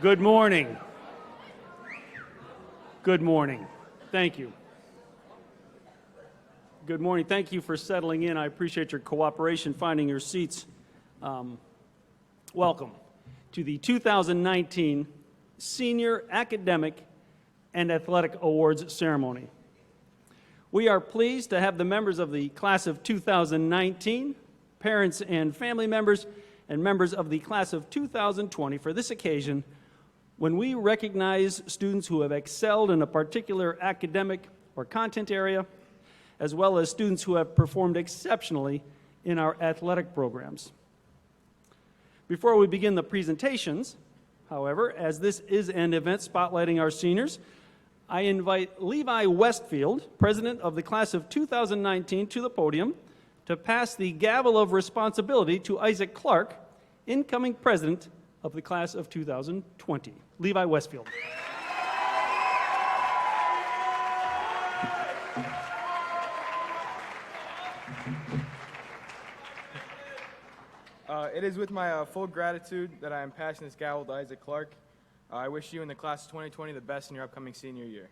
Good morning. Good morning. Thank you. Good morning. Thank you for settling in. I appreciate your cooperation finding your seats. Welcome to the 2019 Senior Academic and Athletic Awards Ceremony. We are pleased to have the members of the class of 2019, parents and family members, and members of the class of 2020 for this occasion when we recognize students who have excelled in a particular academic or content area, as well as students who have performed exceptionally in our athletic programs. Before we begin the presentations, however, as this is an event spotlighting our seniors, I invite Levi Westfield, president of the class of 2019, to the podium to pass the gavel of responsibility to Isaac Clark, incoming president of the class of 2020. Levi Westfield. It is with my full gratitude that I am passing this gavel to Isaac Clark. I wish you and the class of 2020 the best in your upcoming senior year.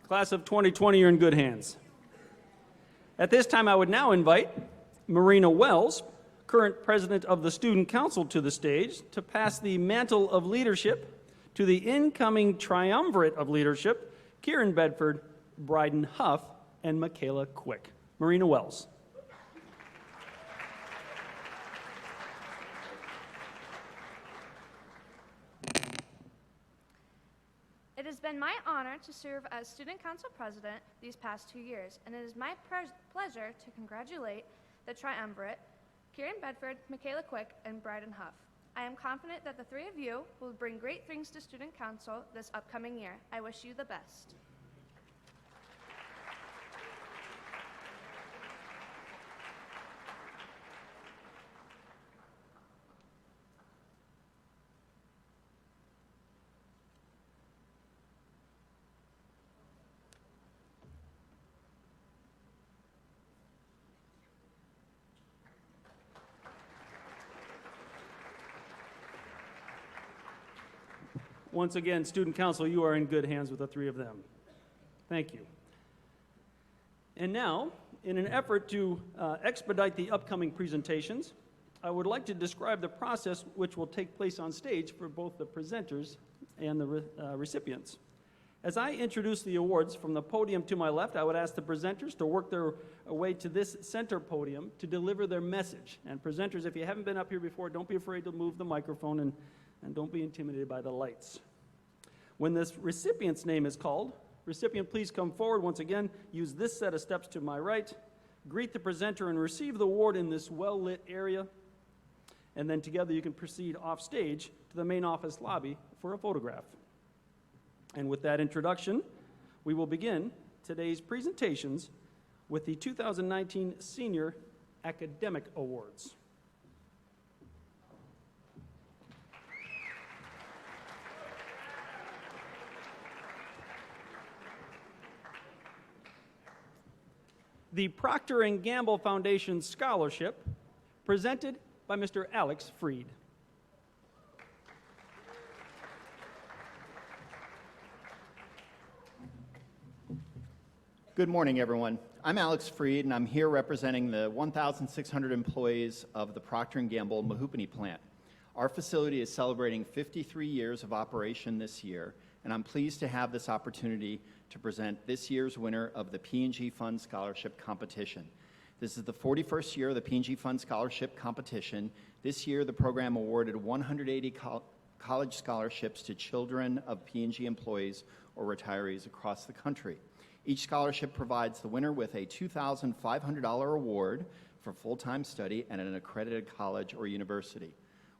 Class of 2020, you're in good hands. At this time, I would now invite Marina Wells, current president of the Student Council, to the stage to pass the mantle of leadership to the incoming triumvirate of leadership, Kieran Bedford, Bryden Huff, and Michaela Quick. Marina Wells. It has been my honor to serve as Student Council President these past 2 years, and it is my pleasure to congratulate the triumvirate, Kieran Bedford, Michaela Quick, and Bryden Huff. I am confident that the three of you will bring great things to Student Council this upcoming year. I wish you the best. Once again, Student Council, you are in good hands with the three of them. Thank you. And now, in an effort to expedite the upcoming presentations, I would like to describe the process which will take place on stage for both the presenters and the recipients. As I introduce the awards from the podium to my left, I would ask the presenters to work their way to this center podium to deliver their message. And presenters, if you haven't been up here before, don't be afraid to move the microphone and don't be intimidated by the lights. When this recipient's name is called, recipient, please come forward. Once again, use this set of steps to my right. Greet the presenter and receive the award in this well-lit area. And then together you can proceed off stage to the main office lobby for a photograph. And with that introduction, we will begin today's presentations with the 2019 Senior Academic Awards. The Procter & Gamble Foundation Scholarship, presented by Mr. Alex Freed. Good morning, everyone. I'm Alex Freed, and I'm here representing the 1,600 employees of the Procter & Gamble Mahoopany plant. Our facility is celebrating 53 years of operation this year, and I'm pleased to have this opportunity to present this year's winner of the P&G Fund Scholarship Competition. This is the 41st year of the P&G Fund Scholarship Competition. This year, the program awarded 180 college scholarships to children of P&G employees or retirees across the country. Each scholarship provides the winner with a $2,500 award for full-time study at an accredited college or university.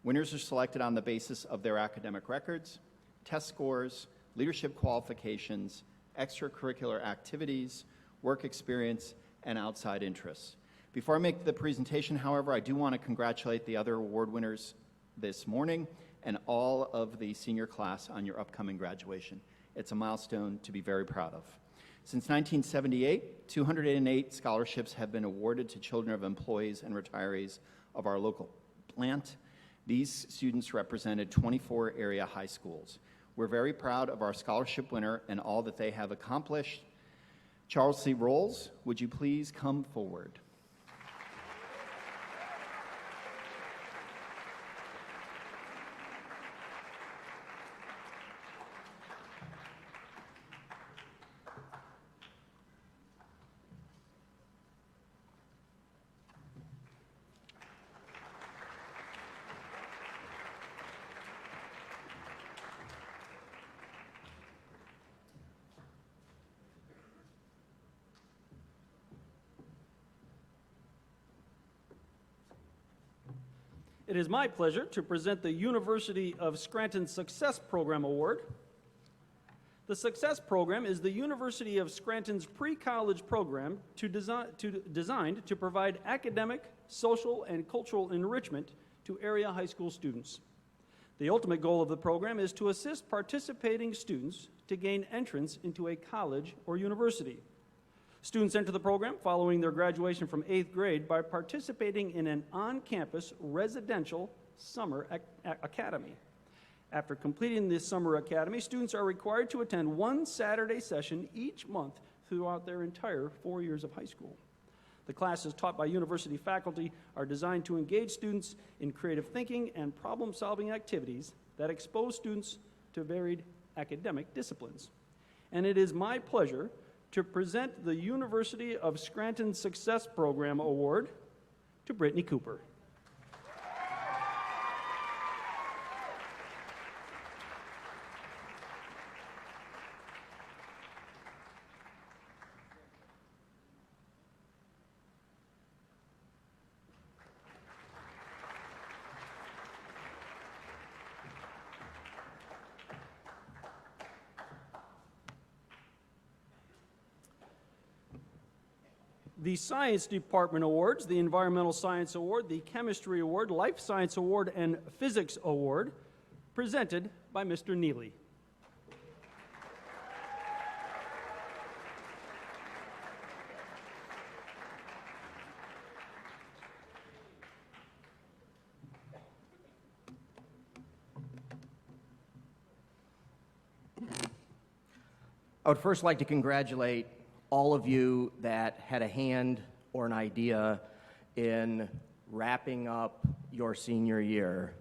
Winners are selected on the basis of their academic records, test scores, leadership qualifications, extracurricular activities, work experience, and outside interests. Before I make the presentation, however, I do want to congratulate the other award winners this morning and all of the senior class on your upcoming graduation. It's a milestone to be very proud of. Since 1978, 208 scholarships have been awarded to children of employees and retirees of our local plant. These students represented 24 area high schools. We're very proud of our scholarship winner and all that they have accomplished. Charles C. Rolls, would you please come forward? It is my pleasure to present the University of Scranton Success Program Award. The Success Program is the University of Scranton's pre-college program designed to provide academic, social, and cultural enrichment to area high school students. The ultimate goal of the program is to assist participating students to gain entrance into a college or university. Students enter the program following their graduation from 8th grade by participating in an on-campus residential summer academy. After completing this summer academy, students are required to attend one Saturday session each month throughout their entire 4 years of high school. The classes taught by university faculty are designed to engage students in creative thinking and problem-solving activities that expose students to varied academic disciplines. And it is my pleasure to present the University of Scranton Success Program Award to Brittany Cooper. The Science Department Awards, the Environmental Science Award, the Chemistry Award, Life Science Award, and Physics Award, presented by Mr. Neely. I would first like to congratulate all of you that had a hand or an idea in wrapping up your senior year.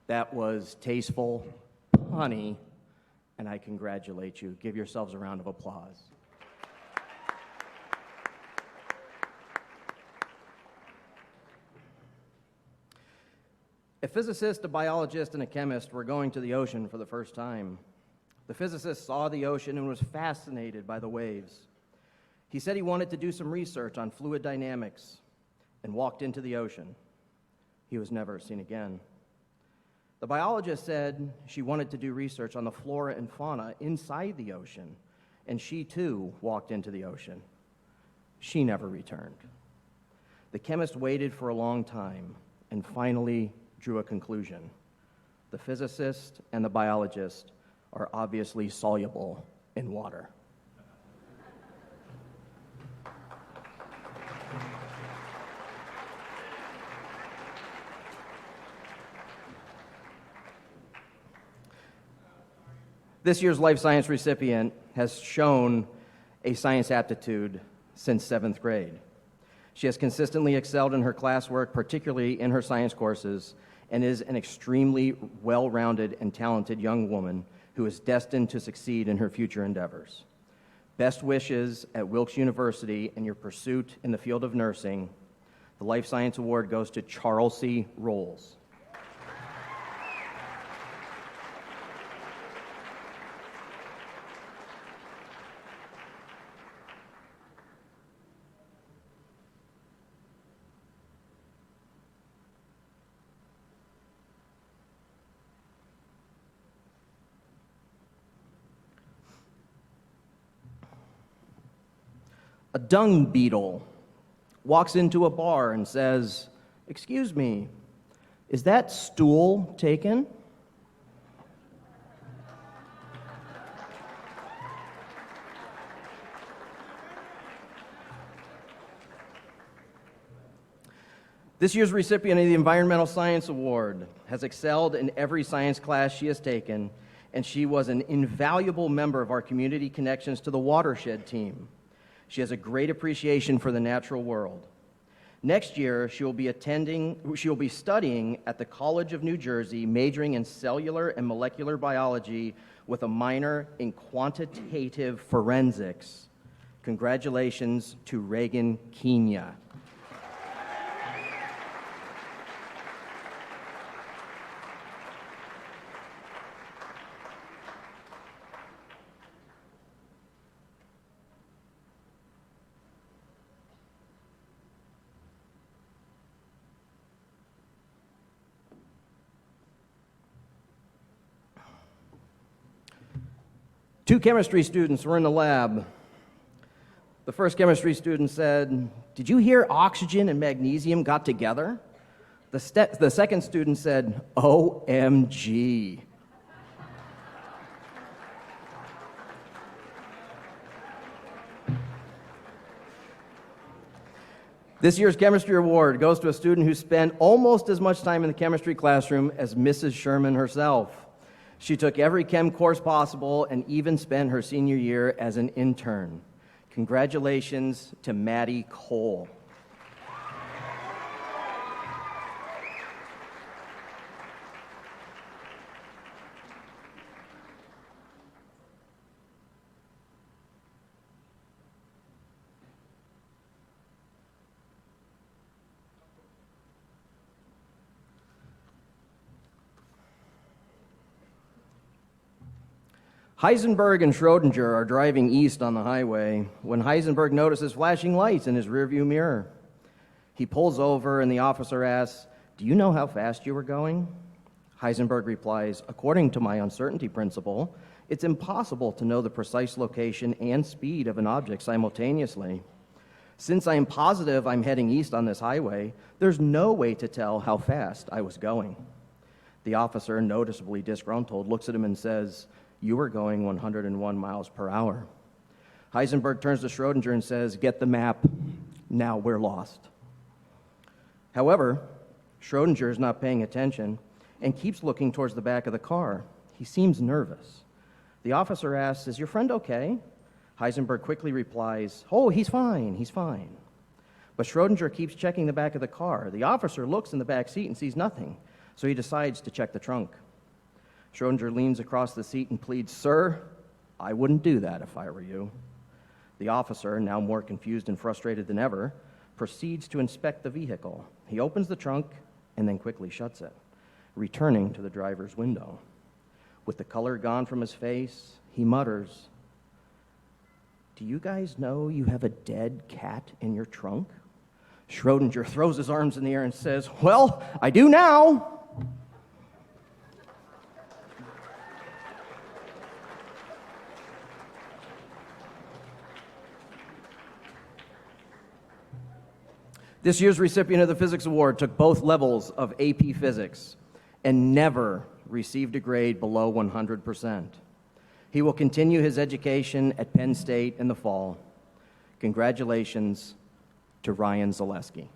That was tasteful, punny, and I congratulate you. Give yourselves a round of applause. A physicist, a biologist, and a chemist were going to the ocean for the first time. The physicist saw the ocean and was fascinated by the waves. He said he wanted to do some research on fluid dynamics and walked into the ocean. He was never seen again. The biologist said she wanted to do research on the flora and fauna inside the ocean, and she too walked into the ocean. She never returned. The chemist waited for a long time and finally drew a conclusion. The physicist and the biologist are obviously soluble in water. This year's life science recipient has shown a science aptitude since 7th grade. She has consistently excelled in her classwork, particularly in her science courses, and is an extremely well-rounded and talented young woman who is destined to succeed in her future endeavors. Best wishes at Wilkes University in your pursuit in the field of nursing. The Life Science Award goes to Charles C. Rolls. A dung beetle walks into a bar and says, "Excuse me, Is that stool taken? This year's recipient of the Environmental Science Award has excelled in every science class she has taken, and she was an invaluable member of our Community Connections to the Watershed team. She has a great appreciation for the natural world. Next year, she will be studying at the College of New Jersey, majoring in cellular and molecular biology with a minor in quantitative forensics. Congratulations to Reagan Kenya. Two chemistry students were in the lab. The first chemistry student said, "Did you hear oxygen and magnesium got together?" The second student said, "OMG." This year's chemistry award goes to a student who spent almost as much time in the chemistry classroom as Mrs. Sherman herself. She took every chem course possible and even spent her senior year as an intern. Congratulations to Maddie Cole. Heisenberg and Schrodinger are driving east on the highway when Heisenberg notices flashing lights in his rearview mirror. He pulls over and the officer asks, "Do you know how fast you were going?" Heisenberg replies, "According to my uncertainty principle, it's impossible to know the precise location and speed of an object simultaneously. Since I am positive I'm heading east on this highway, there's no way to tell how fast I was going." The officer, noticeably disgruntled, looks at him and says, "You were going 101 miles per hour." Heisenberg turns to Schrodinger and says, "Get the map. Now we're lost." However, Schrodinger is not paying attention and keeps looking towards the back of the car. He seems nervous. The officer asks, "Is your friend okay?" Heisenberg quickly replies, "Oh, he's fine, he's fine." But Schrodinger keeps checking the back of the car. The officer looks in the back seat and sees nothing, so he decides to check the trunk. Schrodinger leans across the seat and pleads, "Sir, I wouldn't do that if I were you." The officer, now more confused and frustrated than ever, proceeds to inspect the vehicle. He opens the trunk and then quickly shuts it, returning to the driver's window. With the color gone from his face, he mutters, "Do you guys know you have a dead cat in your trunk?" Schrodinger throws his arms in the air and says, "Well, I do now." This year's recipient of the Physics Award took both levels of AP Physics and never received a grade below 100%. He will continue his education at Penn State in the fall. Congratulations to Ryan Zaleski.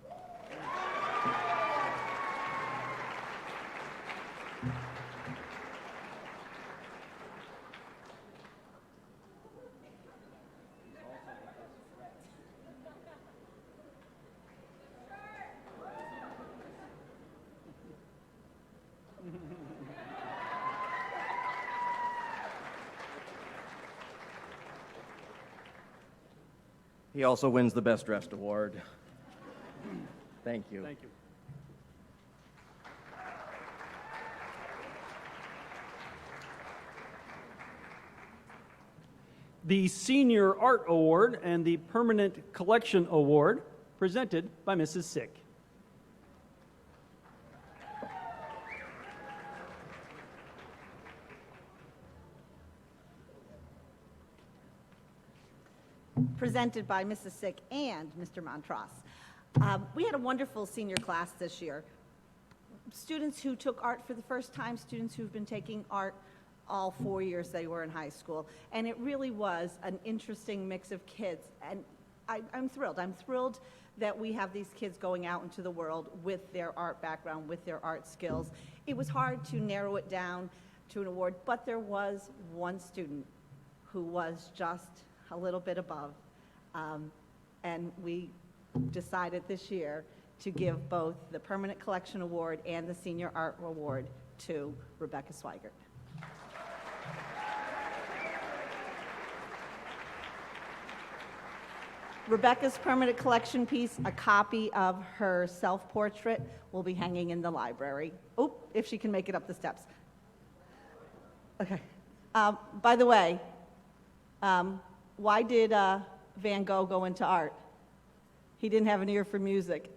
He also wins the Best Dressed Award. Thank you. Thank you. The Senior Art Award and the Permanent Collection Award, presented by Mrs. Sick. Presented by Mrs. Sick and Mr. Montross. We had a wonderful senior class this year. students who took art for the first time, students who've been taking art all 4 years they were in high school. And it really was an interesting mix of kids. And I'm thrilled. I'm thrilled that we have these kids going out into the world with their art background, with their art skills. It was hard to narrow it down to an award, but there was one student who was just a little bit above. And we decided this year to give both the Permanent Collection Award and the Senior Art Award to Rebecca Swigert. Rebecca's permanent collection piece, a copy of her self-portrait, will be hanging in the library. Oh, if she can make it up the steps. Okay. By the way, why did Van Gogh go into art? He didn't have an ear for music.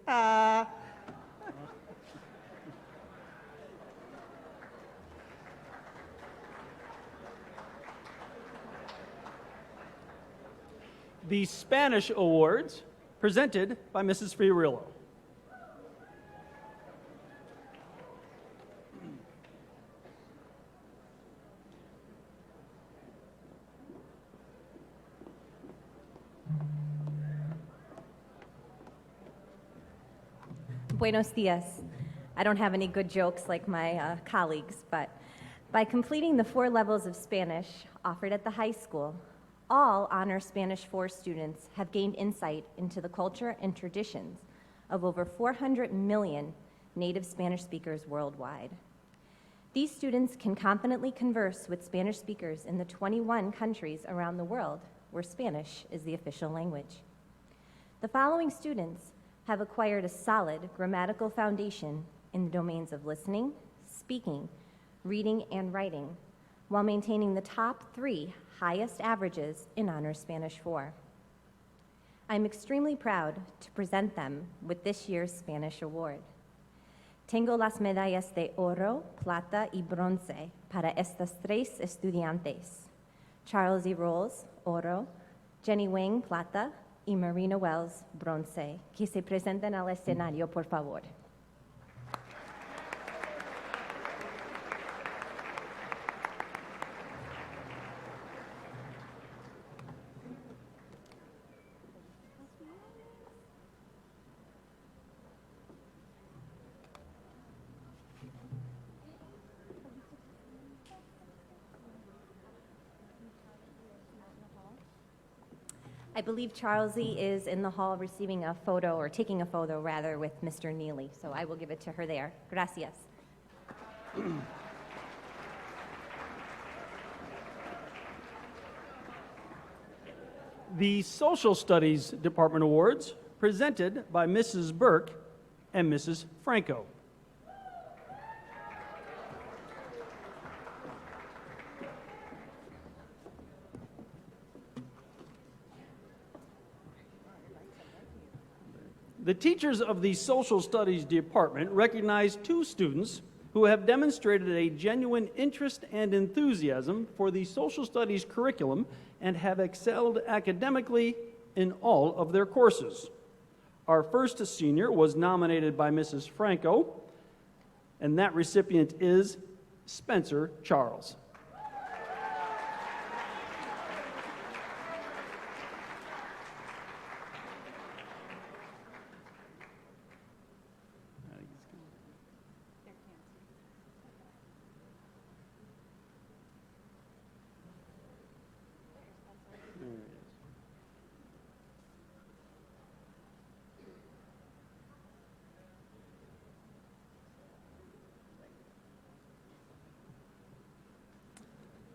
The Spanish Awards, presented by Mrs. Fiorillo. Buenos dias. I don't have any good jokes like my colleagues, but by completing the 4 levels of Spanish offered at the high school, all Honor Spanish 4 students have gained insight into the culture and traditions of over 400 million native Spanish speakers worldwide. These students can confidently converse with Spanish speakers in the 21 countries around the world where Spanish is the official language. The following students have acquired a solid grammatical foundation in the domains of listening, speaking, reading, and writing, while maintaining the top 3 highest averages in Honor Spanish 4. I'm extremely proud to present them with this year's Spanish Award. Tengo las medallas de oro, plata y bronce para estas 3 estudiantes: Charles E. Rolls, oro; Jenny Wang, plata; y Marina Wells, bronce. Que se presenten al escenario, por favor. I believe Charlesie is in the hall receiving a photo, or taking a photo rather, with Mr. Neely, so I will give it to her there. Gracias. The Social Studies Department Awards, presented by Mrs. Burke and Mrs. Franco. The teachers of the Social Studies Department recognize 2 students who have demonstrated a genuine interest and enthusiasm for the Social Studies curriculum and have excelled academically in all of their courses. Our first senior was nominated by Mrs. Franco, and that recipient is Spencer Charles.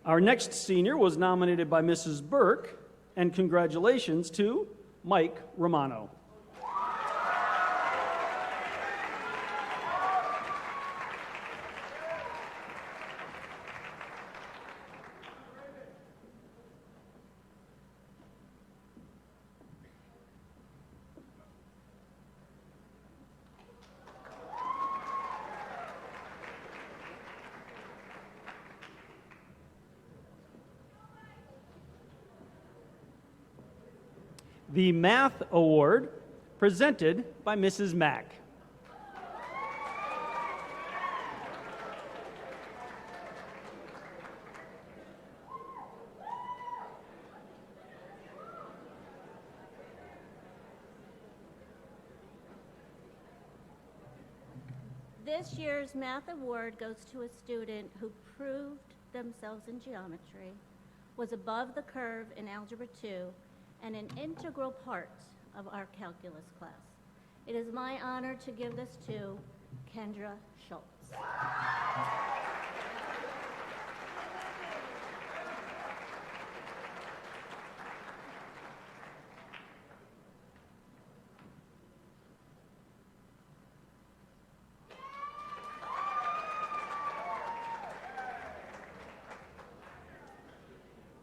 Our next senior was nominated by Mrs. Burke, and congratulations to Mike Romano. The Math Award, presented by Mrs. Mack. This year's math award goes to a student who proved themselves in geometry, was above the curve in Algebra 2, and an integral part of our calculus class. It is my honor to give this to Kendra Schultz.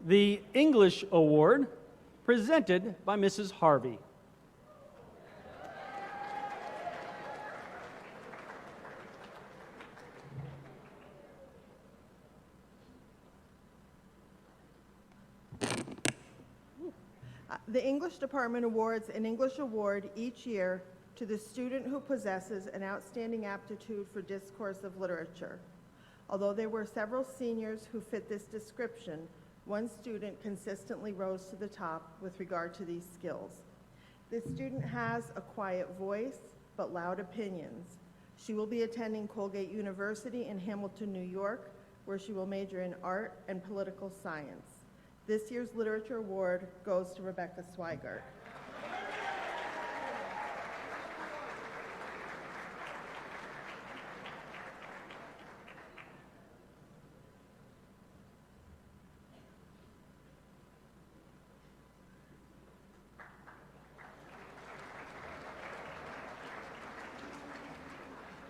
The English Award, presented by Mrs. Harvey. The English Department awards an English award each year to the student who possesses an outstanding aptitude for discursive literature. Although there were several seniors who fit this description, one student consistently rose to the top with regard to these skills. This student has a quiet voice, but loud opinions. She will be attending Colgate University in Hamilton, New York, where she will major in art and political science. This year's Literature Award goes to Rebecca Swigert.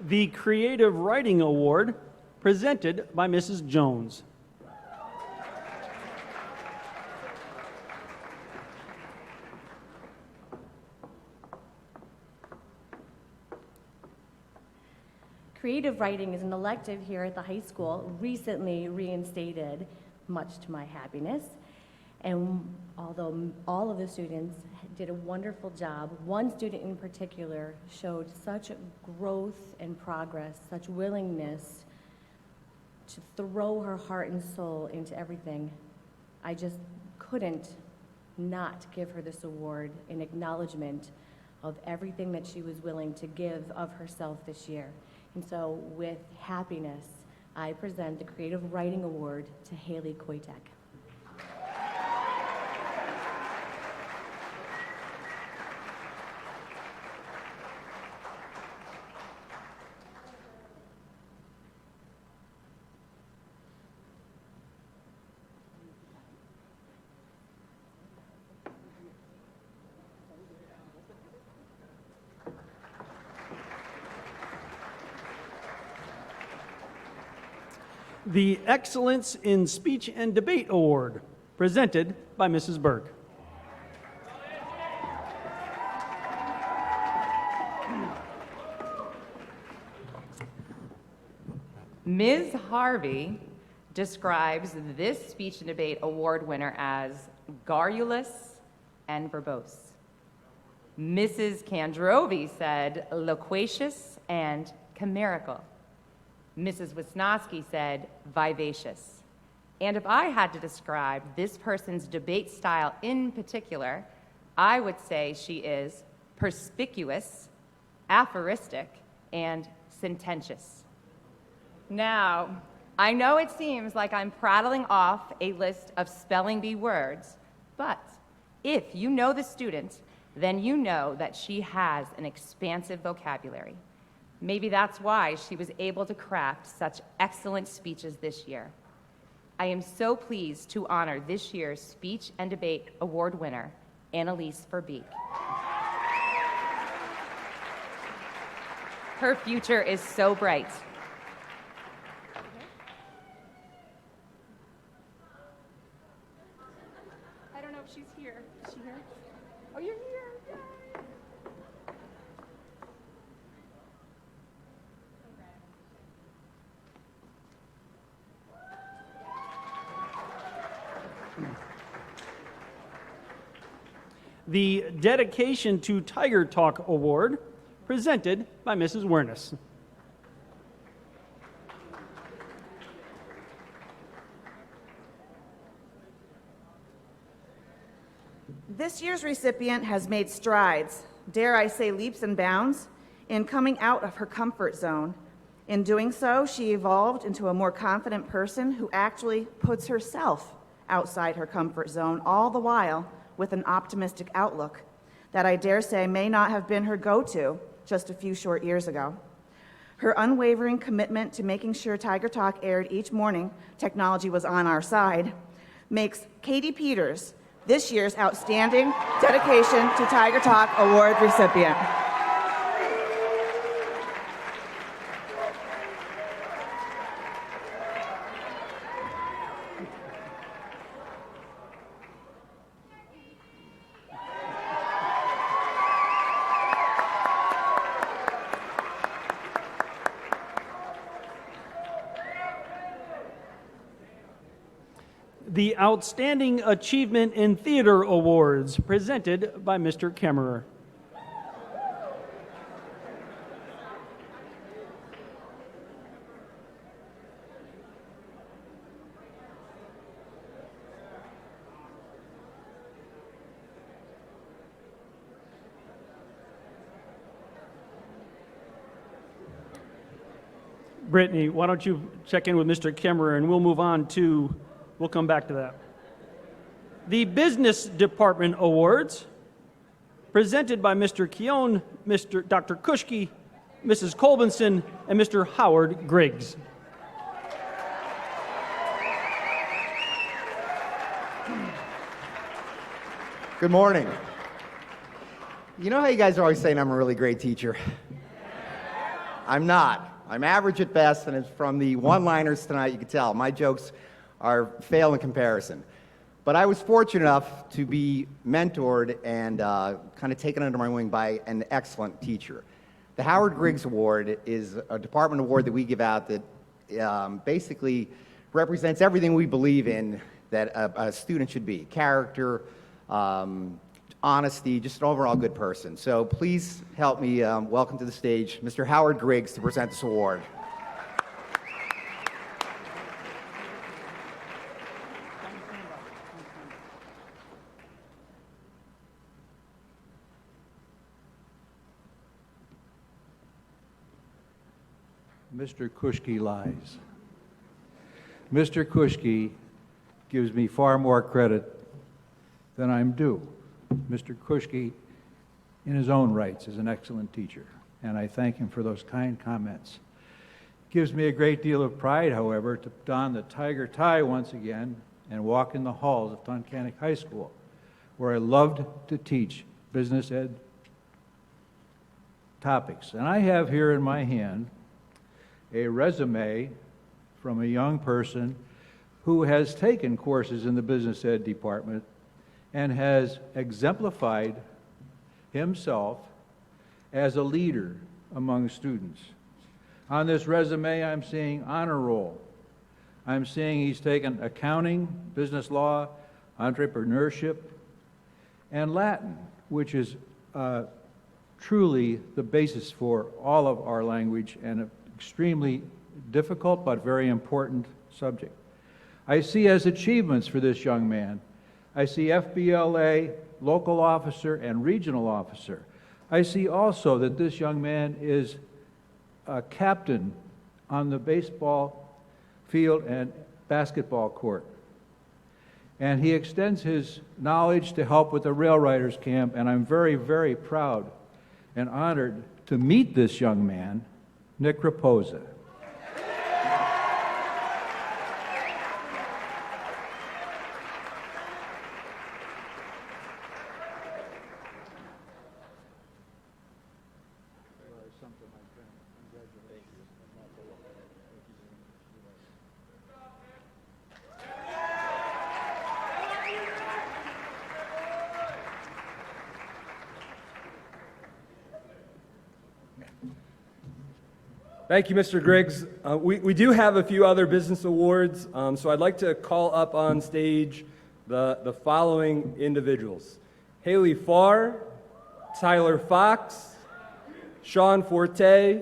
The Creative Writing Award, presented by Mrs. Jones. Creative writing is an elective here at the high school, recently reinstated, much to my happiness. And although all of the students did a wonderful job, one student in particular showed such growth and progress, such willingness to throw her heart and soul into everything. I just couldn't not give her this award in acknowledgement of everything that she was willing to give of herself this year. And so with happiness, I present the Creative Writing Award to Haley Koitek. The Excellence in Speech and Debate Award, presented by Mrs. Burke. Ms. Harvey describes this Speech and Debate Award winner as garrulous and verbose. Mrs. Kandrovi said loquacious and chimerical. Mrs. Wisnowski said vivacious. And if I had to describe this person's debate style in particular, I would say she is perspicuous, aphoristic, and sententious. Now, I know it seems like I'm prattling off a list of spelling bee words, but if you know the student, then you know that she has an expansive vocabulary. Maybe that's why she was able to craft such excellent speeches this year. I am so pleased to honor this year's Speech and Debate Award winner, Annalise Verbeek. Her future is so bright. I don't know if she's here. Is she here? Oh, you're here. Yay. The Dedication to Tiger Talk Award, presented by Mrs. Wernes. This year's recipient has made strides, dare I say leaps and bounds, in coming out of her comfort zone In doing so, she evolved into a more confident person who actually puts herself outside her comfort zone, all the while with an optimistic outlook that I dare say may not have been her go-to just a few short years ago. Her unwavering commitment to making sure Tiger Talk aired each morning, technology was on our side, makes Katie Peters this year's Outstanding Dedication to Tiger Talk Award recipient. The Outstanding Achievement in Theater Awards, presented by Mr. Kemmerer. Brittany, why don't you check in with Mr. Kemmerer, and we'll move on to, we'll come back to that. The Business Department Awards, presented by Mr. Keown, Dr. Kushke, Mrs. Colbinson, and Mr. Howard Griggs. Good morning. You know how you guys are always saying I'm a really great teacher? I'm not. I'm average at best, and it's from the one-liners tonight, you can tell. My jokes fail in comparison. But I was fortunate enough to be mentored and kind of taken under my wing by an excellent teacher. The Howard Griggs Award is a department award that we give out that basically represents everything we believe in that a student should be. Character, honesty, just an overall good person. So please help me welcome to the stage Mr. Howard Griggs to present this award. Mr. Kushke lies. Mr. Kushke gives me far more credit than I'm due. Mr. Kushke, in his own rights, is an excellent teacher, and I thank him for those kind comments. It gives me a great deal of pride, however, to don the tiger tie once again and walk in the halls of Tunkhannock High School, where I loved to teach business ed topics. And I have here in my hand a resume from a young person who has taken courses in the business ed department and has exemplified himself as a leader among students. On this resume, I'm seeing honor roll. I'm seeing he's taken accounting, business law, entrepreneurship, and Latin, which is truly the basis for all of our language and an extremely difficult but very important subject. I see as achievements for this young man, I see FBLA, local officer, and regional officer. I see also that this young man is a captain on the baseball field and basketball court. And he extends his knowledge to help with the Rail Riders Camp, and I'm very, very proud and honored to meet this young man, Nick Raposa. Thank you, Mr. Griggs. We do have a few other business awards, so I'd like to call up on stage the following individuals. Haley Farr, Tyler Fox, Sean Forte,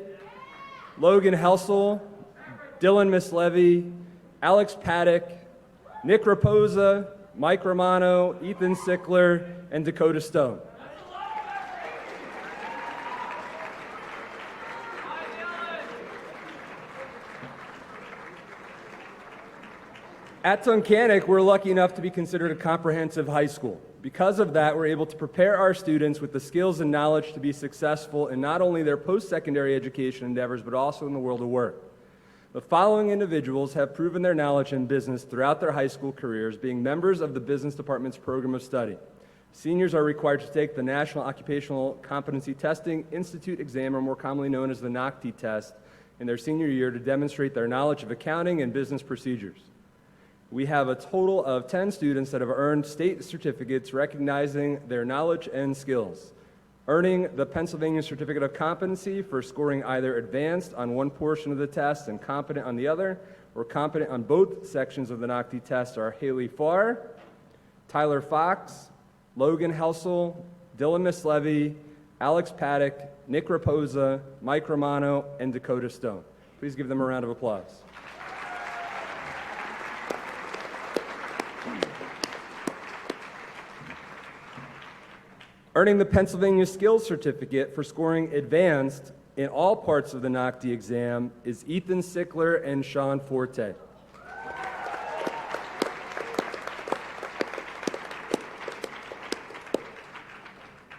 Logan Helsel, Dylan Mislevy, Alex Paddock, Nick Raposa, Mike Romano, Ethan Sickler, and Dakota Stone. At Tunkhannock, we're lucky enough to be considered a comprehensive high school. Because of that, we're able to prepare our students with the skills and knowledge to be successful in not only their post-secondary education endeavors, but also in the world of work. The following individuals have proven their knowledge in business throughout their high school careers, being members of the business department's program of study. Seniors are required to take the National Occupational Competency Testing Institute exam, or more commonly known as the NOCTI test, in their senior year to demonstrate their knowledge of accounting and business procedures. We have a total of 10 students that have earned state certificates recognizing their knowledge and skills, earning the Pennsylvania Certificate of Competency for scoring either advanced on one portion of the test and competent on the other, or competent on both sections of the NOCTI test are Haley Farr, Tyler Fox, Logan Helsel, Dylan Mislevy, Alex Paddock, Nick Raposa, Mike Romano, and Dakota Stone. Please give them a round of applause. Earning the Pennsylvania Skills Certificate for scoring advanced in all parts of the NOCTI exam is Ethan Sickler and Sean Forte.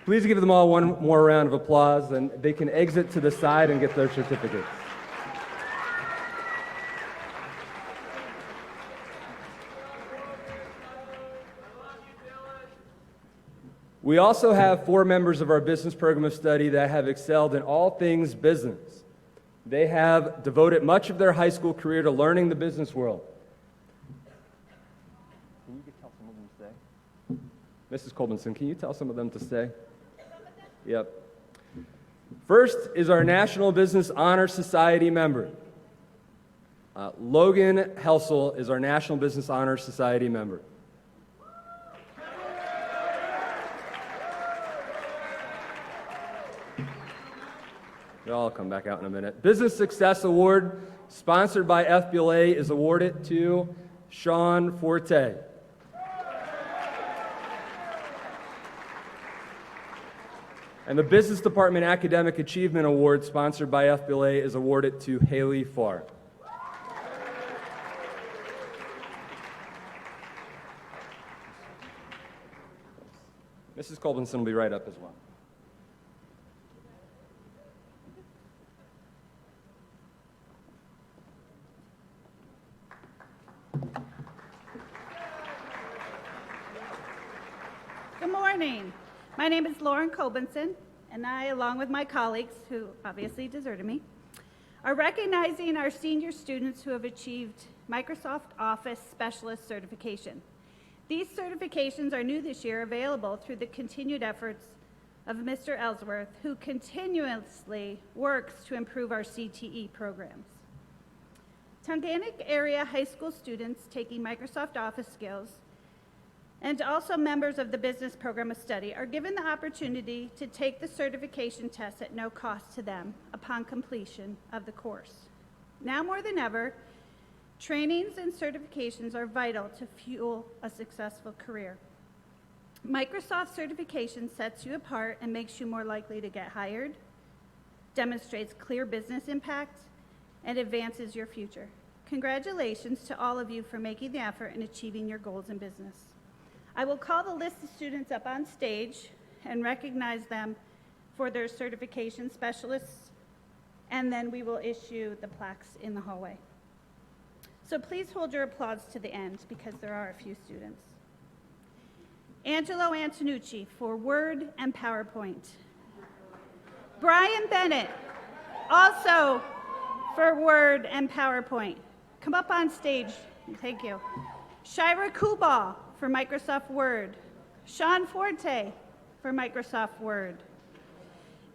Please give them all one more round of applause, and they can exit to the side and get their certificates. We also have 4 members of our business program of study that have excelled in all things business. They have devoted much of their high school career to learning the business world. Can you tell some of them to stay? Mrs. Colbinson, can you tell some of them to stay? Yep. First is our National Business Honor Society member. Logan Helsel is our National Business Honor Society member. I'll come back out in a minute. Business Success Award, sponsored by FBLA, is awarded to Sean Forte. And the Business Department Academic Achievement Award, sponsored by FBLA, is awarded to Haley Farr. Mrs. Colbinson will be right up as well. Good morning. My name is Lauren Colbinson, and I, along with my colleagues, who obviously deserted me, are recognizing our senior students who have achieved Microsoft Office Specialist certification. These certifications are new this year, available through the continued efforts of Mr. Ellsworth, who continuously works to improve our CTE programs. Tunkhannock area high school students taking Microsoft Office skills and also members of the business program of study are given the opportunity to take the certification test at no cost to them upon completion of the course. Now more than ever, trainings and certifications are vital to fuel a successful career. Microsoft certification sets you apart and makes you more likely to get hired, demonstrates clear business impact, and advances your future. Congratulations to all of you for making the effort and achieving your goals in business. I will call the list of students up on stage and recognize them for their certification specialists, and then we will issue the plaques in the hallway. So please hold your applause to the end because there are a few students. Angelo Antonucci for Word and PowerPoint. Brian Bennett, also for Word and PowerPoint. Come up on stage. Thank you. Shira Kubal for Microsoft Word. Sean Forte for Microsoft Word.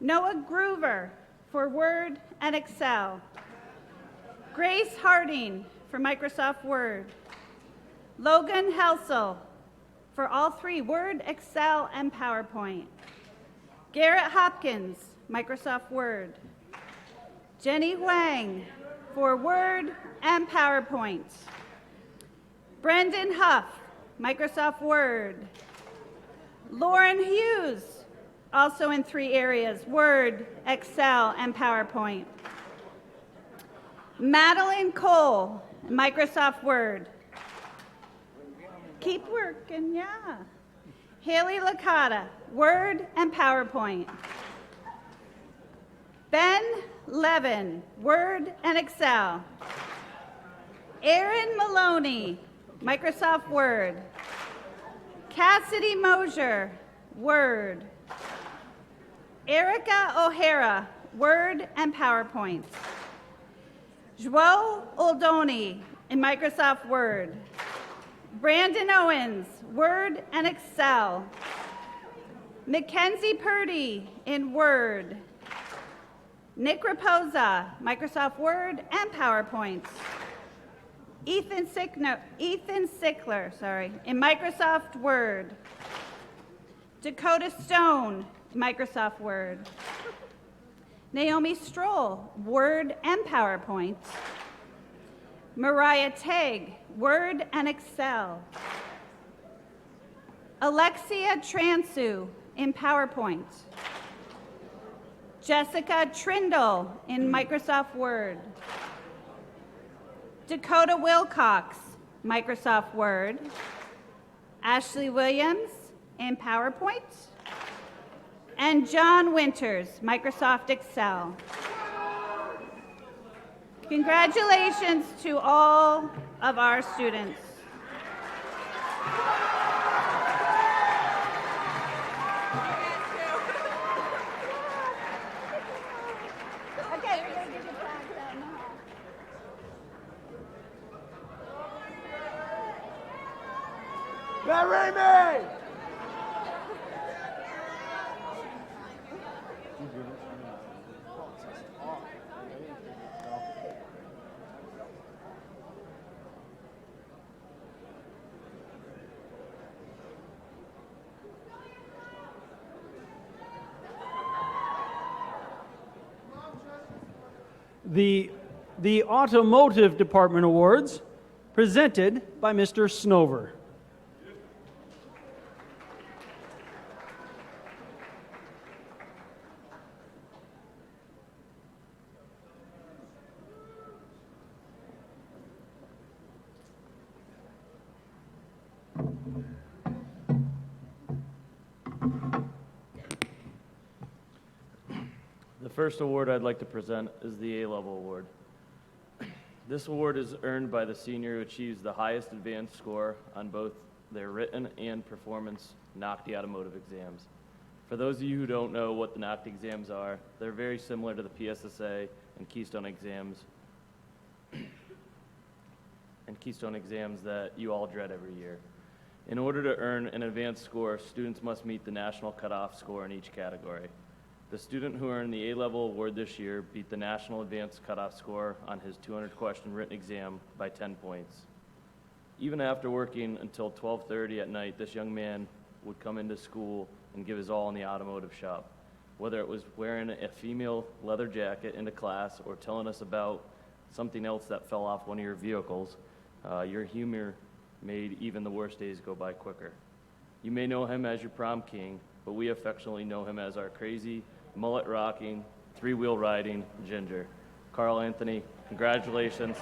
Noah Groover for Word and Excel. Grace Harding for Microsoft Word. Logan Helsel for all 3, Word, Excel, and PowerPoint. Garrett Hopkins, Microsoft Word. Jenny Wang for Word and PowerPoint. Brendan Huff, Microsoft Word. Lauren Hughes, also in 3 areas, Word, Excel, and PowerPoint. Madeline Cole, Microsoft Word. keep working, yeah. Haley Licata, Word and PowerPoint. Ben Levin, Word and Excel. Aaron Maloney, Microsoft Word. Cassidy Mosier, Word. Erica O'Hara, Word and PowerPoint. Joel Oldoni in Microsoft Word. Brandon Owens, Word and Excel. Mackenzie Purdy in Word. Nick Raposa, Microsoft Word and PowerPoint. Ethan Sickler, in Microsoft Word. Dakota Stone, Microsoft Word. Naomi Stroll, Word and PowerPoint. Mariah Tegg, Word and Excel. Alexia Transu in PowerPoint. Jessica Trindle in Microsoft Word. Dakota Wilcox, Microsoft Word. Ashley Williams in PowerPoint. And John Winters, Microsoft Excel. Congratulations to all of our students. Okay, we're going to give you back then. Remy! The Automotive Department Awards, presented by Mr. Snover. The first award I'd like to present is the A-Level Award. This award is earned by the senior who achieves the highest advanced score on both their written and performance NOCTI automotive exams. For those of you who don't know what the NOCTI exams are, they're very similar to the PSSA and Keystone exams that you all dread every year. In order to earn an advanced score, students must meet the national cutoff score in each category. The student who earned the A-Level Award this year beat the national advanced cutoff score on his 200-question written exam by 10 points. Even after working until 12:30 at night, this young man would come into school and give his all in the automotive shop, whether it was wearing a female leather jacket into class or telling us about something else that fell off one of your vehicles. Your humor made even the worst days go by quicker. You may know him as your prom king, but we affectionately know him as our crazy, mullet-rocking, three-wheel riding ginger. Carl Anthony, congratulations.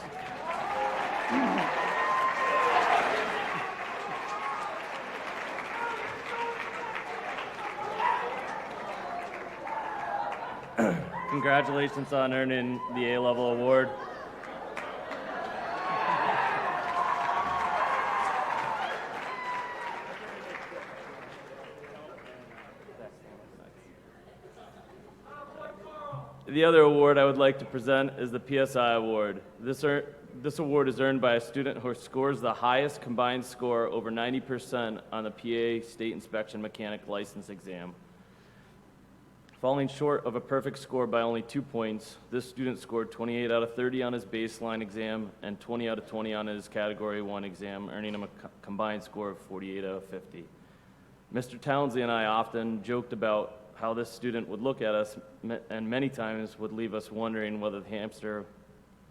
Congratulations on earning the A-Level Award. The other award I would like to present is the PSI Award. This award is earned by a student who scores the highest combined score over 90% on the PA State Inspection Mechanic License exam. Falling short of a perfect score by only 2 points, this student scored 28 out of 30 on his baseline exam and 20 out of 20 on his Category 1 exam, earning him a combined score of 48 out of 50. Mr. Townsley and I often joked about how this student would look at us and many times would leave us wondering whether the hamster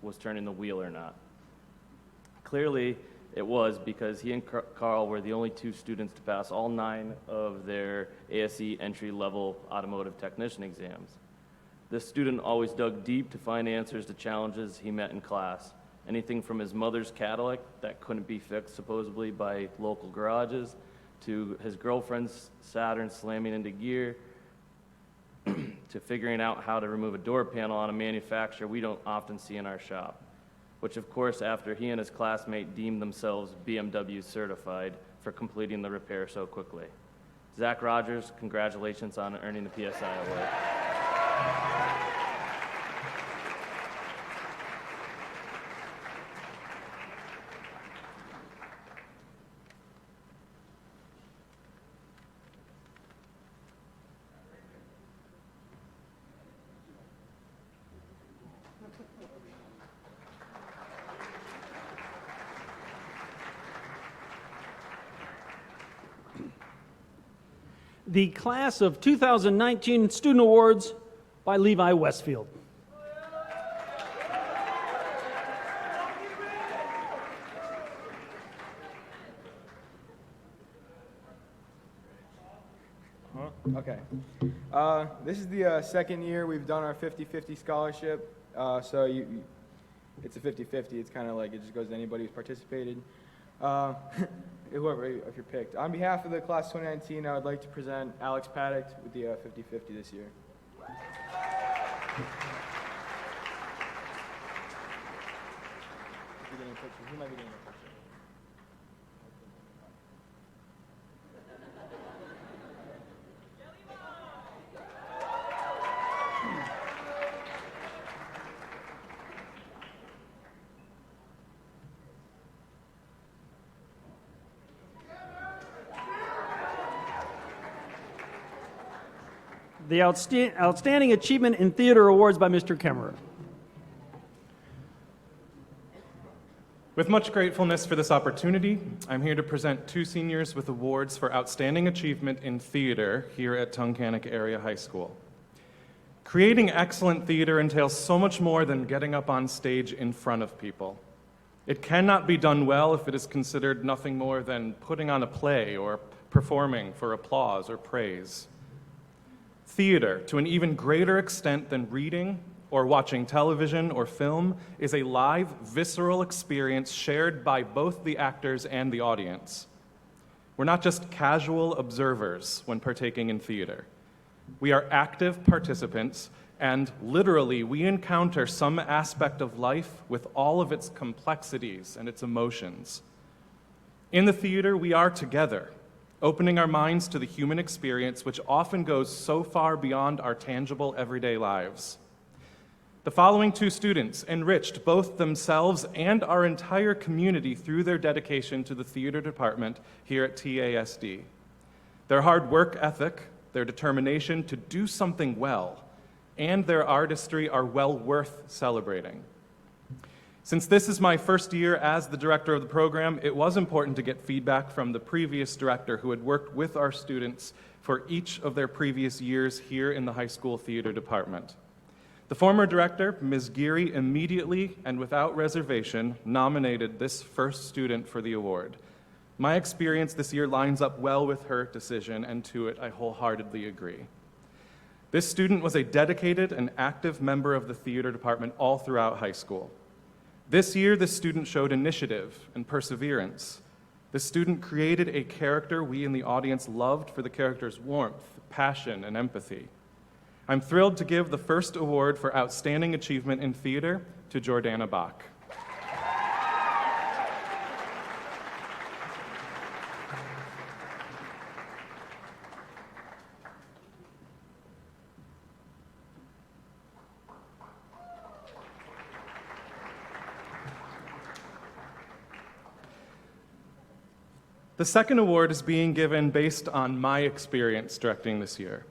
was turning the wheel or not. Clearly, it was, because he and Carl were the only two students to pass all 9 of their ASE entry-level automotive technician exams. This student always dug deep to find answers to challenges he met in class, anything from his mother's Cadillac that couldn't be fixed supposedly by local garages, to his girlfriend's Saturn slamming into gear, to figuring out how to remove a door panel on a manufacturer we don't often see in our shop, which of course after he and his classmate deemed themselves BMW certified for completing the repair so quickly. Zach Rogers, congratulations on earning the PSI award. The Class of 2019 Student Awards by Levi Westfield. Okay. This is the second year we've done our 50-50 scholarship. So it's a 50-50. It's kind of like it just goes to anybody who's participated. Whoever, if you're picked. On behalf of the class 2019, I would like to present Alex Paddock with the 50-50 this year. Who might be getting a picture? The Outstanding Achievement in Theater Awards by Mr. Kemmerer. With much gratefulness for this opportunity, I'm here to present two seniors with awards for Outstanding Achievement in Theater here at Tunkhannock Area High School. Creating excellent theater entails so much more than getting up on stage in front of people. It cannot be done well if it is considered nothing more than putting on a play or performing for applause or praise. Theater, to an even greater extent than reading or watching television or film, is a live, visceral experience shared by both the actors and the audience. We're not just casual observers when partaking in theater. We are active participants, and literally we encounter some aspect of life with all of its complexities and its emotions. In the theater, we are together, opening our minds to the human experience, which often goes so far beyond our tangible everyday lives. The following two students enriched both themselves and our entire community through their dedication to the theater department here at TASD. Their hard work ethic, their determination to do something well, and their artistry are well worth celebrating. Since this is my first year as the director of the program, it was important to get feedback from the previous director who had worked with our students for each of their previous years here in the high school theater department. The former director, Ms. Geary, immediately and without reservation nominated this first student for the award. My experience this year lines up well with her decision, and to it I wholeheartedly agree. This student was a dedicated and active member of the theater department all throughout high school. This year, this student showed initiative and perseverance. The student created a character we in the audience loved for the character's warmth, passion, and empathy. I'm thrilled to give the first award for Outstanding Achievement in Theater to Jordana Bach. The second award is being given based on my experience directing this year.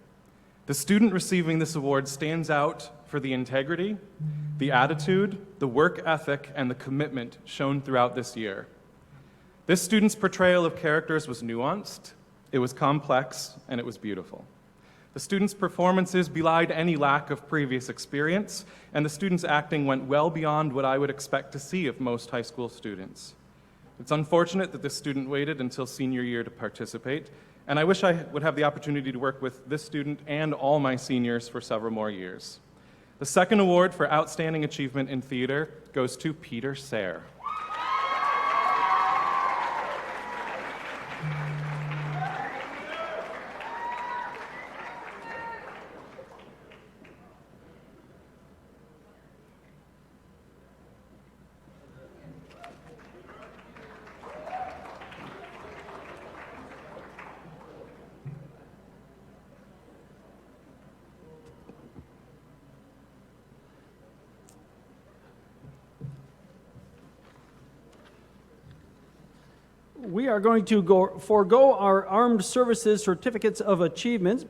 The student receiving this award stands out for the integrity, the attitude, the work ethic, and the commitment shown throughout this year. This student's portrayal of characters was nuanced, it was complex, and it was beautiful. The student's performances belied any lack of previous experience, and the student's acting went well beyond what I would expect to see of most high school students. It's unfortunate that this student waited until senior year to participate, and I wish I would have the opportunity to work with this student and all my seniors for several more years. The second award for Outstanding Achievement in Theater goes to Peter Sayre. We are going to forego our Armed Services Certificates of Achievement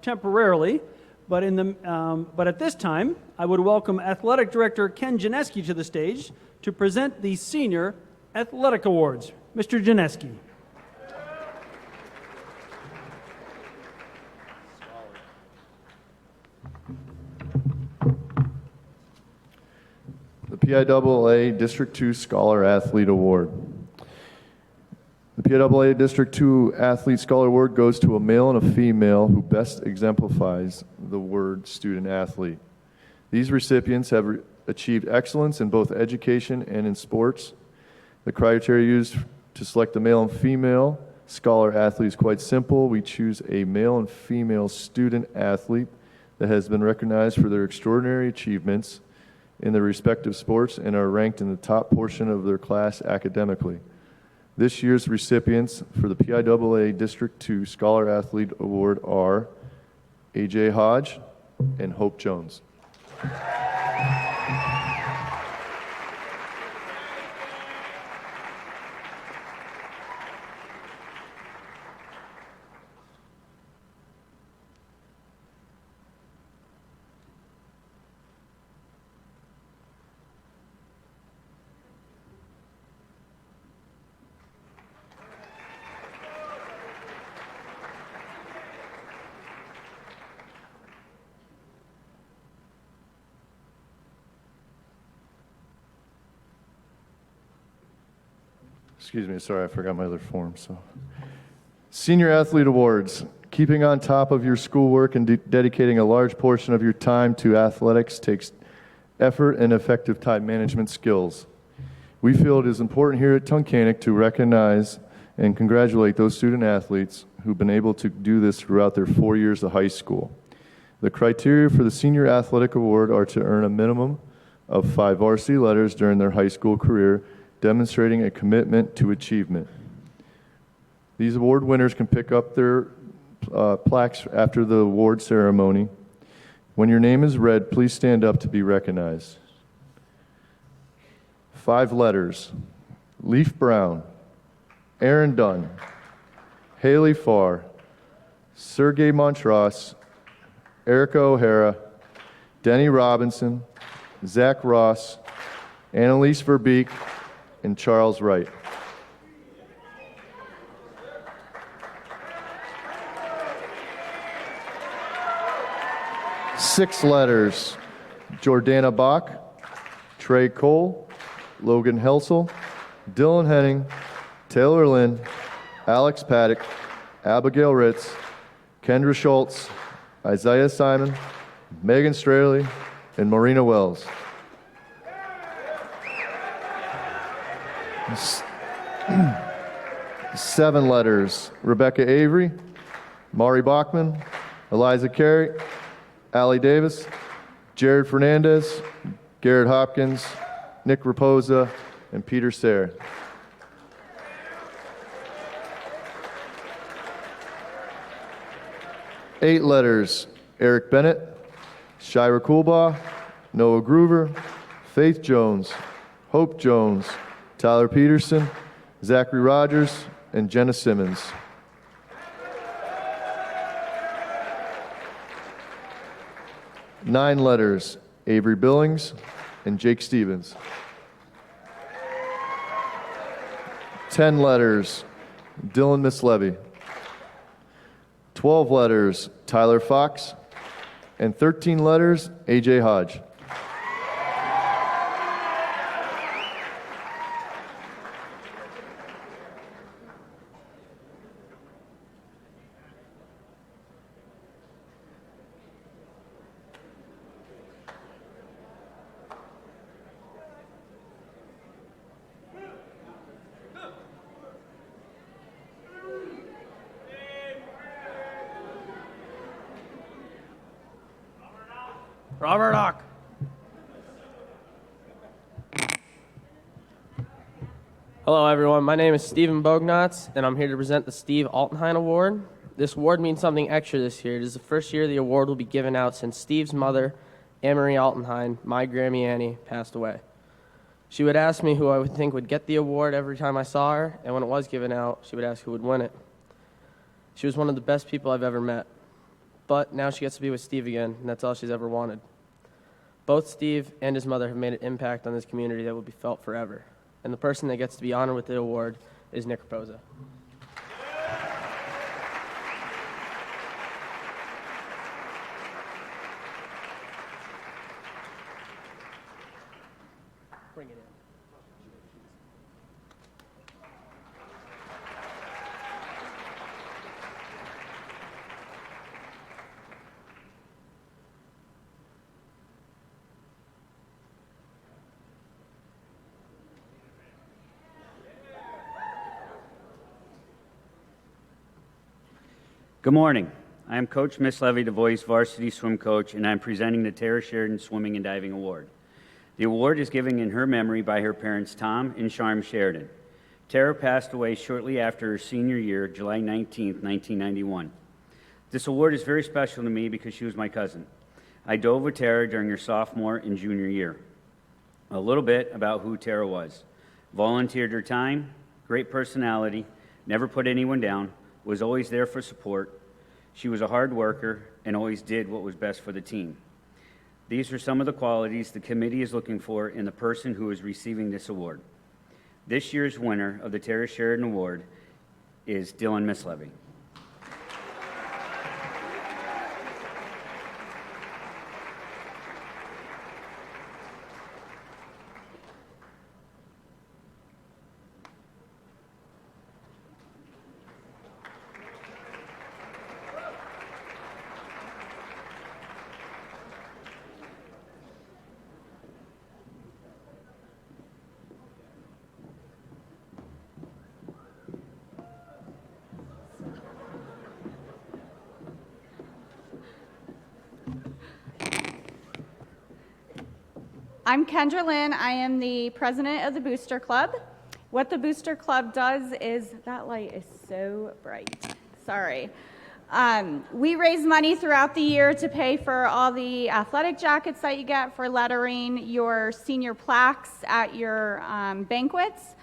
temporarily, but at this time, I would welcome Athletic Director Ken Janeski to the stage to present the Senior Athletic Awards. Mr. Janeski. The PIAA District 2 Scholar Athlete Award. The PIAA District 2 Athlete Scholar Award goes to a male and a female who best exemplifies the word student athlete. These recipients have achieved excellence in both education and in sports. The criteria used to select the male and female scholar athlete is quite simple. We choose a male and female student athlete that has been recognized for their extraordinary achievements in their respective sports and are ranked in the top portion of their class academically. This year's recipients for the PIAA District 2 Scholar Athlete Award are A.J. Hodge and Hope Jones. Excuse me, sorry, I forgot my other form. Senior Athlete Awards. Keeping on top of your schoolwork and dedicating a large portion of your time to athletics takes effort and effective time management skills. We feel it is important here at Tunkhannock to recognize and congratulate those student athletes who've been able to do this throughout their 4 years of high school. The criteria for the Senior Athletic Award are to earn a minimum of 5 varsity letters during their high school career, demonstrating a commitment to achievement. These award winners can pick up their plaques after the award ceremony. When your name is read, please stand up to be recognized. 5 letters: Leaf Brown, Aaron Dunn, Haley Farr, Sergey Montross, Erica O'Hara, Denny Robinson, Zach Ross, Annalise Verbeek, and Charles Wright. Six letters: Jordana Bach, Trey Cole, Logan Helsel, Dylan Henning, Taylor Lynn, Alex Paddock, Abigail Ritz, Kendra Schultz, Isaiah Simon, Megan Straley, and Marina Wells. 7 letters: Rebecca Avery, Mari Bachman, Eliza Carey, Allie Davis, Jared Fernandez, Garrett Hopkins, Nick Raposa, and Peter Sayre. 8 letters: Eric Bennett, Shira Coolbaugh, Noah Groover, Faith Jones, Hope Jones, Tyler Peterson, Zachary Rogers, and Jenna Simmons. 9 letters: Avery Billings and Jake Stevens. 10 letters: Dylan Mislevy. 12 letters: Tyler Fox. And 13 letters: A.J. Hodge. Robert Ock. Hello, everyone. My name is Stephen Bognatz, and I'm here to present the Steve Altenheim Award. This award means something extra this year. It is the first year the award will be given out since Steve's mother, Anne-Marie Altenheim, my Grammy Annie, passed away. She would ask me who I would think would get the award every time I saw her, and when it was given out, she would ask who would win it. She was one of the best people I've ever met. But now she gets to be with Steve again, and that's all she's ever wanted. Both Steve and his mother have made an impact on this community that will be felt forever. And the person that gets to be honored with the award is Nick Raposa. Bring it in. Good morning. I am Coach Miss Levy, the Boys Varsity Swim Coach, and I'm presenting the Tara Sheridan Swimming and Diving Award. The award is given in her memory by her parents, Tom and Charm Sheridan. Tara passed away shortly after her senior year, July 19, 1991. This award is very special to me because she was my cousin. I dove with Tara during her sophomore and junior year. A little bit about who Tara was. Volunteered her time, great personality, never put anyone down, was always there for support. She was a hard worker and always did what was best for the team. These are some of the qualities the committee is looking for in the person who is receiving this award. This year's winner of the Tara Sheridan Award is Dylan Mislevy. I'm Kendra Lynn. I am the president of the Booster Club. What the Booster Club does is, that light is so bright. Sorry. We raise money throughout the year to pay for all the athletic jackets that you get for lettering, your senior plaques at your banquets.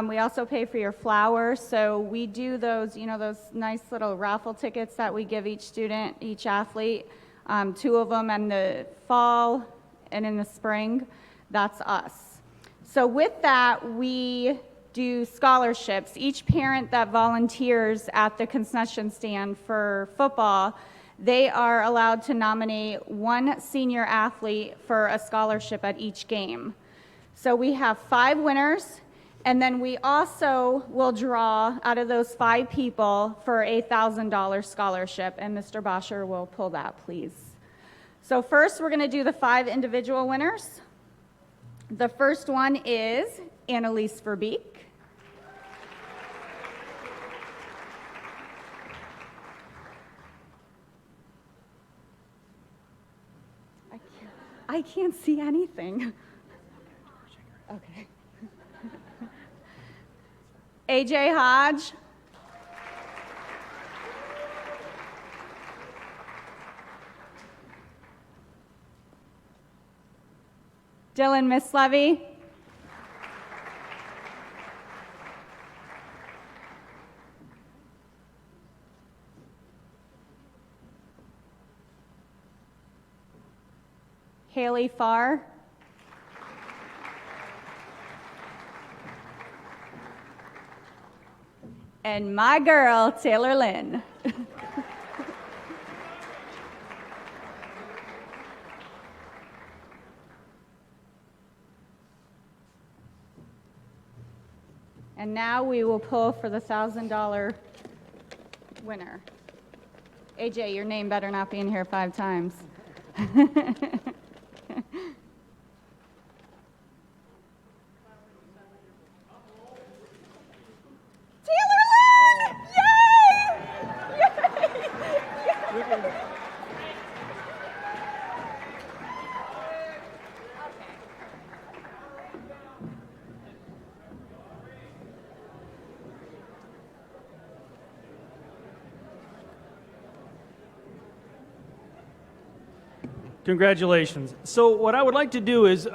We also pay for your flowers. So we do those, those nice little raffle tickets that we give each student, each athlete. 2 of them in the fall and in the spring. That's us. So with that, we do scholarships. Each parent that volunteers at the concession stand for football, they are allowed to nominate 1 senior athlete for a scholarship at each game. So we have 5 winners, and then we also will draw out of those 5 people for a $1,000 scholarship, and Mr. Boscher will pull that, please. So first, we're going to do the 5 individual winners. The first one is Annalise Verbeek. I can't see anything. Okay. AJ Hodge. Dylan Mislevy. Haley Farr. And my girl, Taylor Lynn. And now we will pull for the $1,000 winner. AJ, your name better not be in here 5 times. Congratulations. So what I would like to do is,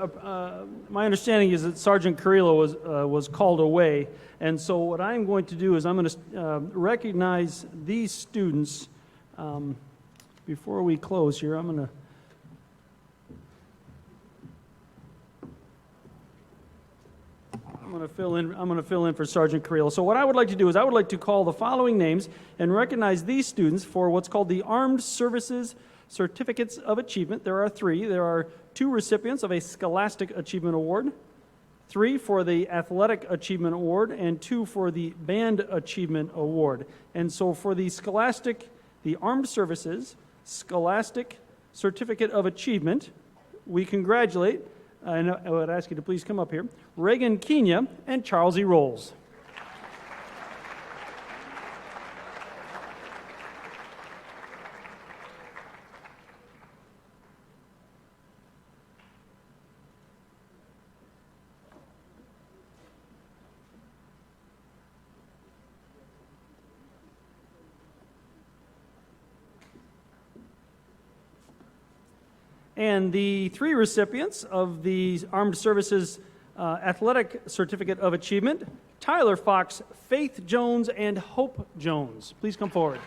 my understanding is that Sergeant Carrillo was called away, and so what I'm going to do is I'm going to recognize these students. Before we close here, I'm going to fill in for Sergeant Carrillo. So what I would like to do is I would like to call the following names and recognize these students for what's called the Armed Services Certificates of Achievement. There are 3. There are 2 recipients of a Scholastic Achievement Award, 3 for the Athletic Achievement Award, and 2 for the Band Achievement Award. And so for the Armed Services Scholastic Certificate of Achievement, we congratulate, and I would ask you to please come up here, Reagan Kenya and Charles E. Rolls. And the 3 recipients of the Armed Services Athletic Certificate of Achievement, Tyler Fox, Faith Jones, and Hope Jones. Please come forward.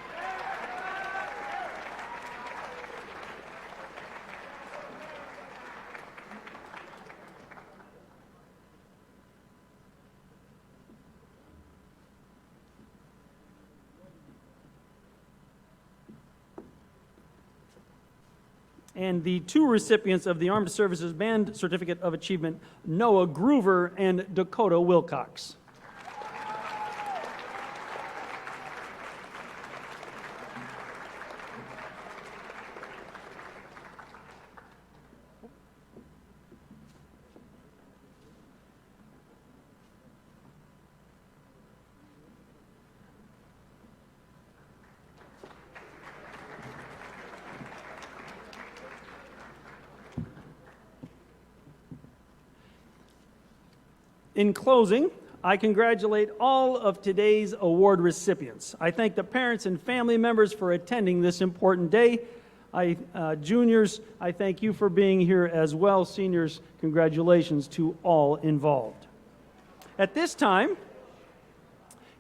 And the 2 recipients of the Armed Services Band Certificate of Achievement, Noah Groover and Dakota Wilcox. In closing, I congratulate all of today's award recipients. I thank the parents and family members for attending this important day. Juniors, I thank you for being here as well. Seniors, congratulations to all involved. At this time,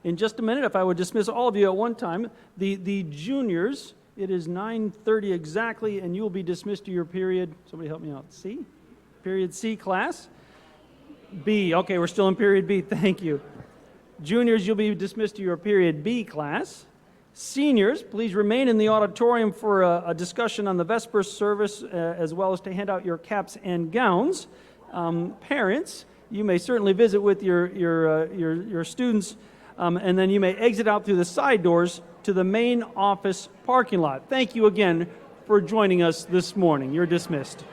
in just a minute, if I would dismiss all of you at one time, the juniors, it is 9:30 exactly, and you will be dismissed to your period. Somebody help me out. C? Period C class. B. Okay, we're still in period B. Thank you. Juniors, you'll be dismissed to your period B class. Seniors, please remain in the auditorium for a discussion on the Vesper service, as well as to hand out your caps and gowns. Parents, you may certainly visit with your students, and then you may exit out through the side doors to the main office parking lot. Thank you again for joining us this morning. You're dismissed.